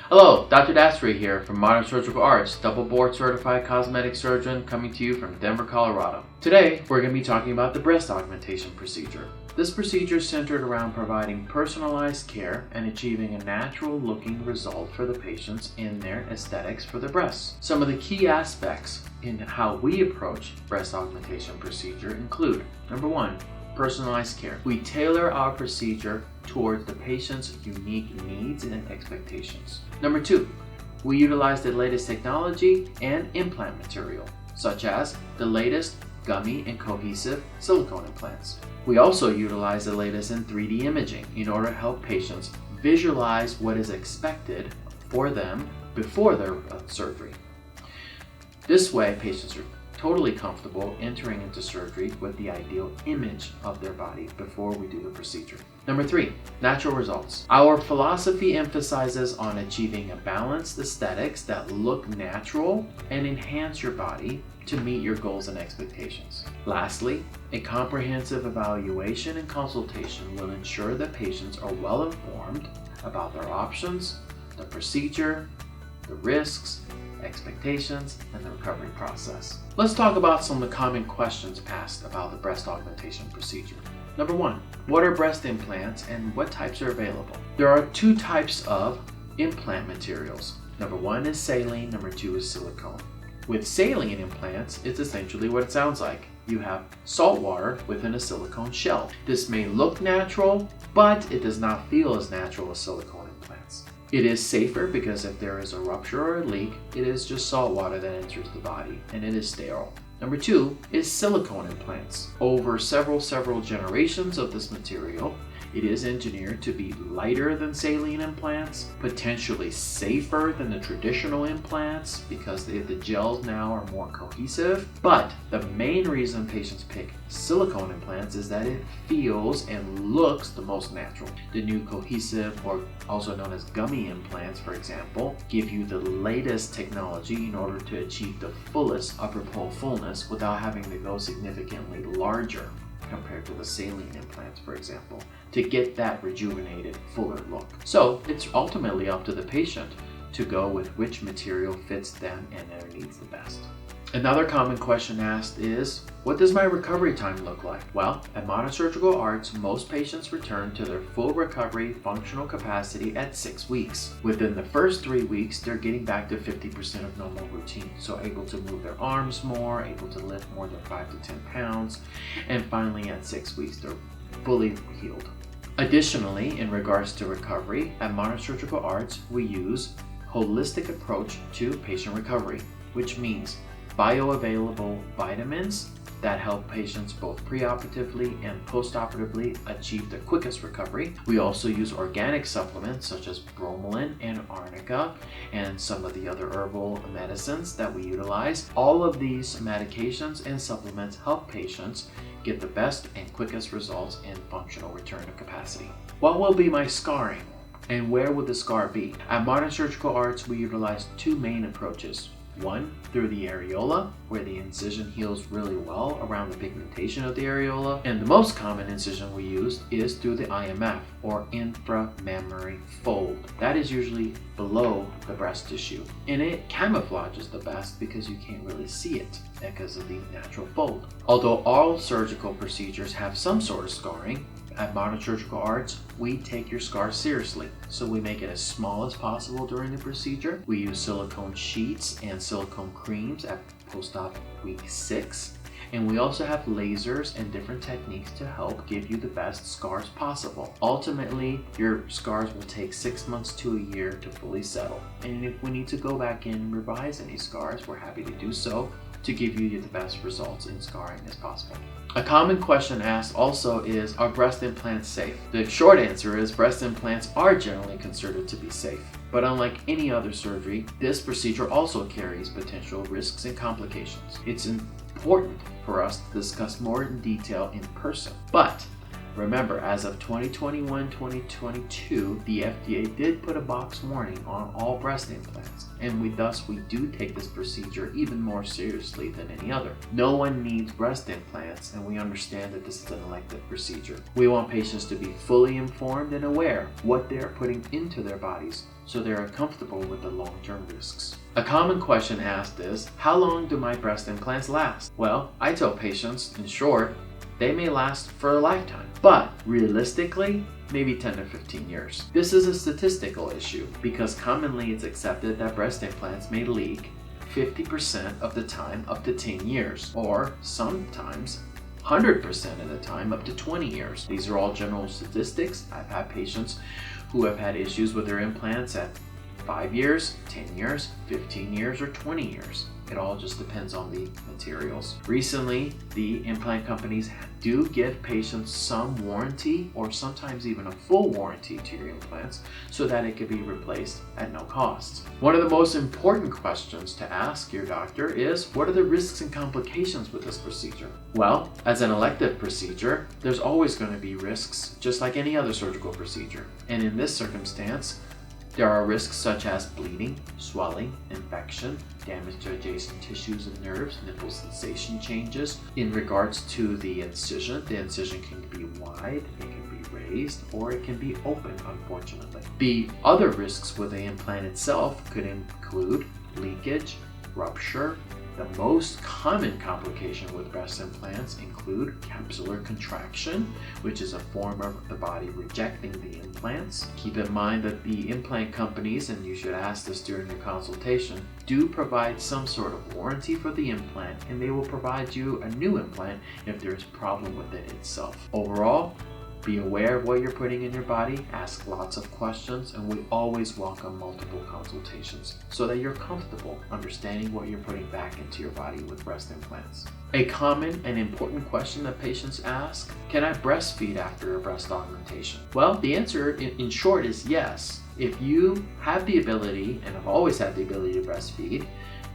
Hello, Dr. Dastoury here from Modern Surgical Arts, double board certified cosmetic surgeon coming to you from Denver, Colorado. Today, we're going to be talking about the breast augmentation procedure. This procedure is centered around providing personalized care and achieving a natural looking result for the patients in their aesthetics for their breasts. Some of the key aspects in how we approach breast augmentation procedure include, number one, personalized care. We tailor our procedure towards the patient's unique needs and expectations. Number two, we utilize the latest technology and implant material, such as the latest gummy and cohesive silicone implants. We also utilize the latest in 3D imaging in order to help patients visualize what is expected for them before their surgery. This way, patients are totally comfortable entering into surgery with the ideal image of their body before we do the procedure. Number three, natural results. Our philosophy emphasizes on achieving a balanced aesthetics that look natural and enhance your body to meet your goals and expectations. Lastly, a comprehensive evaluation and consultation will ensure that patients are well informed about their options, the procedure, the risks, expectations, and the recovery process. Let's talk about some of the common questions asked about the breast augmentation procedure. Number one, what are breast implants and what types are available? There are two types of implant materials. Number one is saline, number two is silicone. With saline implants, it's essentially what it sounds like. You have salt water within a silicone shell. This may look natural, but it does not feel as natural as silicone implants. It is safer because if there is a rupture or a leak, it is just salt water that enters the body and it is sterile. Number two is silicone implants. Over several generations of this material, it is engineered to be lighter than saline implants, potentially safer than the traditional implants because the gels now are more cohesive. But the main reason patients pick silicone implants is that it feels and looks the most natural. The new cohesive, or also known as gummy implants, for example, give you the latest technology in order to achieve the fullest upper pole fullness without having to go significantly larger compared to the saline implants, for example, to get that rejuvenated, fuller look. So it's ultimately up to the patient to go with which material fits them and their needs the best. Another common question asked is, what does my recovery time look like? Well, at Modern Surgical Arts, most patients return to their full recovery functional capacity at 6 weeks. Within the first 3 weeks, they're getting back to 50% of normal routine, so able to move their arms more, able to lift more than 5 to 10 pounds, and finally at 6 weeks, they're fully healed. Additionally, in regards to recovery, at Modern Surgical Arts, we use holistic approach to patient recovery, which means bioavailable vitamins that help patients both preoperatively and postoperatively achieve the quickest recovery. We also use organic supplements such as bromelain and arnica and some of the other herbal medicines that we utilize. All of these medications and supplements help patients get the best and quickest results in functional return to capacity. What will be my scarring and where would the scar be? At Modern Surgical Arts, we utilize two main approaches. One, through the areola, where the incision heals really well around the pigmentation of the areola. And the most common incision we use is through the IMF, or intramammary fold. That is usually below the breast tissue. And it camouflages the best because you can't really see it because of the natural fold. Although all surgical procedures have some sort of scarring, at Modern Surgical Arts, we take your scar seriously. So we make it as small as possible during the procedure. We use silicone sheets and silicone creams at post-op week 6. And we also have lasers and different techniques to help give you the best scars possible. Ultimately, your scars will take 6 months to a year to fully settle. And if we need to go back in and revise any scars, we're happy to do so to give you the best results in scarring as possible. A common question asked also is, are breast implants safe? The short answer is breast implants are generally considered to be safe. But unlike any other surgery, this procedure also carries potential risks and complications. It's important for us to discuss more in detail in person. But remember, as of 2021-2022, the FDA did put a box warning on all breast implants, and we do take this procedure even more seriously than any other. No one needs breast implants, and we understand that this is an elective procedure. We want patients to be fully informed and aware what they are putting into their bodies, so they are comfortable with the long-term risks. A common question asked is, how long do my breast implants last? Well, I tell patients, in short, they may last for a lifetime, but realistically, maybe 10 to 15 years. This is a statistical issue because commonly it's accepted that breast implants may leak 50% of the time up to 10 years, or sometimes 100% of the time up to 20 years. These are all general statistics. I've had patients who have had issues with their implants at 5 years, 10 years, 15 years, or 20 years. It all just depends on the materials. Recently, the implant companies do give patients some warranty or sometimes even a full warranty to your implants so that it can be replaced at no cost. One of the most important questions to ask your doctor is, what are the risks and complications with this procedure? Well, as an elective procedure, there's always going to be risks just like any other surgical procedure. And in this circumstance, there are risks such as bleeding, swelling, infection, damage to adjacent tissues and nerves, nipple sensation changes. In regards to the incision can be wide, it can be raised, or it can be open, unfortunately. The other risks with the implant itself could include leakage, rupture. The most common complication with breast implants include capsular contraction, which is a form of the body rejecting the implants. Keep in mind that the implant companies, and you should ask this during your consultation, do provide some sort of warranty for the implant, and they will provide you a new implant if there's a problem with it itself. Overall, be aware of what you're putting in your body, ask lots of questions, and we always welcome multiple consultations so that you're comfortable understanding what you're putting back into your body with breast implants. A common and important question that patients ask, can I breastfeed after a breast augmentation? Well, the answer in short is yes. If you have the ability, and have always had the ability to breastfeed,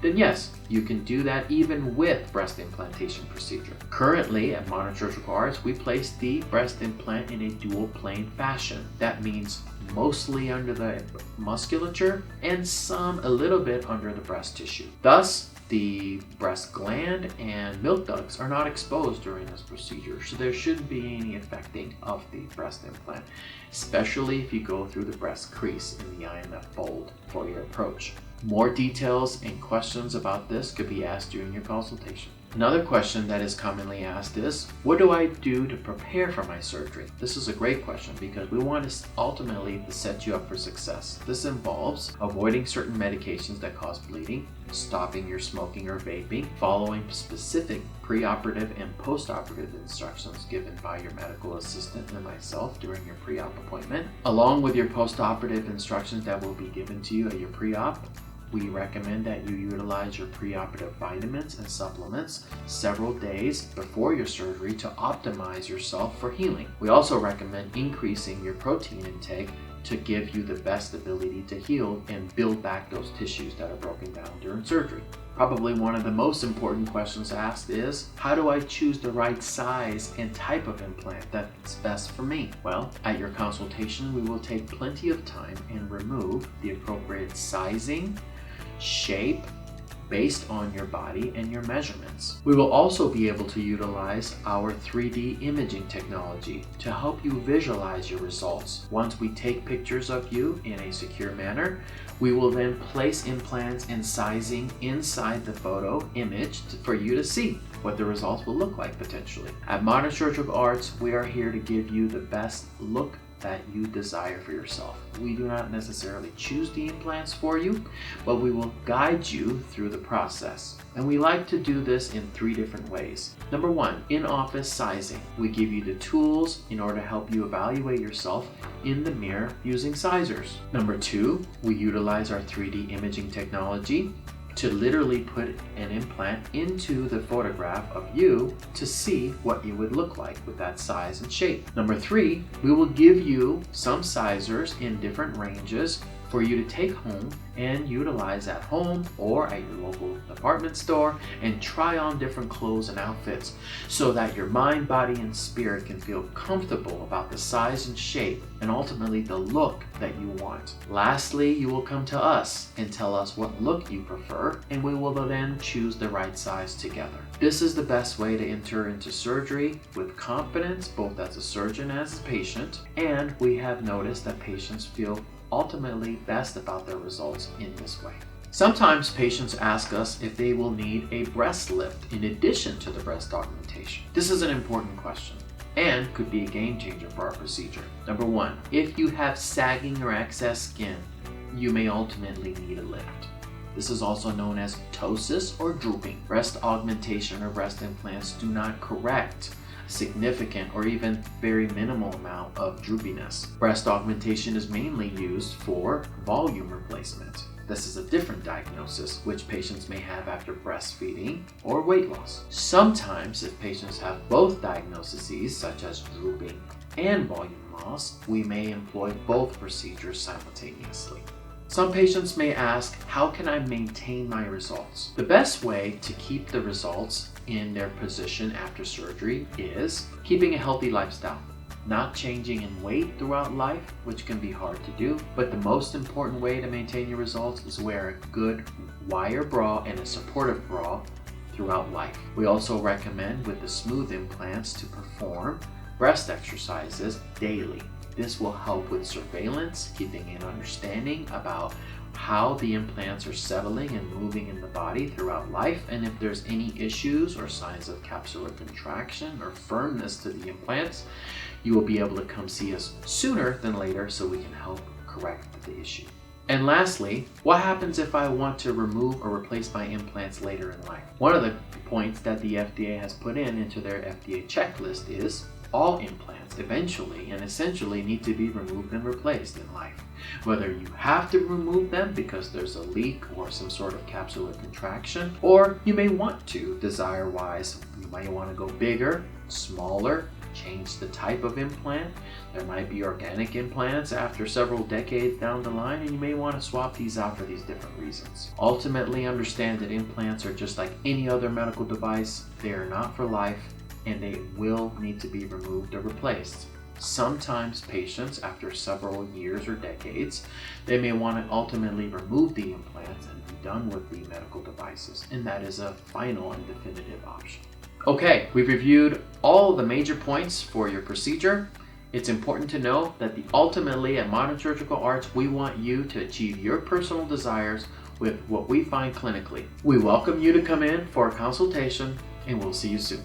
then yes, you can do that even with breast implantation procedure. Currently at Modern Surgical Arts, we place the breast implant in a dual plane fashion. That means mostly under the musculature and a little bit under the breast tissue. Thus, the breast gland and milk ducts are not exposed during this procedure, so there shouldn't be any affecting of the breast implant, especially if you go through the breast crease in the IMF fold for your approach. More details and questions about this could be asked during your consultation. Another question that is commonly asked is, what do I do to prepare for my surgery? This is a great question because we want to ultimately set you up for success. This involves avoiding certain medications that cause bleeding, stopping your smoking or vaping, following specific preoperative and postoperative instructions given by your medical assistant and myself during your pre-op appointment, along with your postoperative instructions that will be given to you at your pre-op. We recommend that you utilize your preoperative vitamins and supplements several days before your surgery to optimize yourself for healing. We also recommend increasing your protein intake to give you the best ability to heal and build back those tissues that are broken down during surgery. Probably one of the most important questions asked is, how do I choose the right size and type of implant that's best for me? Well, at your consultation, we will take plenty of time and remove the appropriate sizing, shape, based on your body and your measurements. We will also be able to utilize our 3D imaging technology to help you visualize your results. Once we take pictures of you in a secure manner, we will then place implants and sizing inside the photo image for you to see what the results will look like potentially. At Modern Surgical Arts, we are here to give you the best look that you desire for yourself. We do not necessarily choose the implants for you, but we will guide you through the process. And we like to do this in 3 different ways. Number 1, in-office sizing. We give you the tools in order to help you evaluate yourself in the mirror using sizers. Number 2, we utilize our 3D imaging technology to literally put an implant into the photograph of you to see what you would look like with that size and shape. Number 3, we will give you some sizers in different ranges for you to take home and utilize at home or at your local department store, and try on different clothes and outfits so that your mind, body, and spirit can feel comfortable about the size and shape and ultimately the look that you want. Lastly, you will come to us and tell us what look you prefer, and we will then choose the right size together. This is the best way to enter into surgery with confidence, both as a surgeon and as a patient, and we have noticed that patients feel ultimately best about their results in this way. Sometimes patients ask us if they will need a breast lift in addition to the breast augmentation. This is an important question and could be a game changer for our procedure. Number one, if you have sagging or excess skin, you may ultimately need a lift. This is also known as ptosis or drooping. Breast augmentation or breast implants do not correct significant or even very minimal amount of droopiness. Breast augmentation is mainly used for volume replacement. This is a different diagnosis which patients may have after breastfeeding or weight loss. Sometimes if patients have both diagnoses, such as drooping and volume loss, we may employ both procedures simultaneously. Some patients may ask, how can I maintain my results? The best way to keep the results in their position after surgery is keeping a healthy lifestyle, not changing in weight throughout life, which can be hard to do, but the most important way to maintain your results is wear a good wire bra and a supportive bra throughout life. We also recommend with the smooth implants to perform breast exercises daily. This will help with surveillance, keeping an understanding about how the implants are settling and moving in the body throughout life, and if there's any issues or signs of capsular contraction or firmness to the implants, you will be able to come see us sooner than later so we can help correct the issue. And lastly, what happens if I want to remove or replace my implants later in life? One of the points that the FDA has put into their FDA checklist is all implants eventually and essentially need to be removed and replaced in life. Whether you have to remove them because there's a leak or some sort of capsular contraction, or you may want to, desire-wise, you might want to go bigger, smaller, change the type of implant. There might be organic implants after several decades down the line, and you may want to swap these out for these different reasons. Ultimately, understand that implants are just like any other medical device. They are not for life, and they will need to be removed or replaced. Sometimes patients, after several years or decades, they may want to ultimately remove the implants and be done with the medical devices, and that is a final and definitive option. Okay, we've reviewed all the major points for your procedure. It's important to know that ultimately at Modern Surgical Arts, we want you to achieve your personal desires with what we find clinically. We welcome you to come in for a consultation, and we'll see you soon.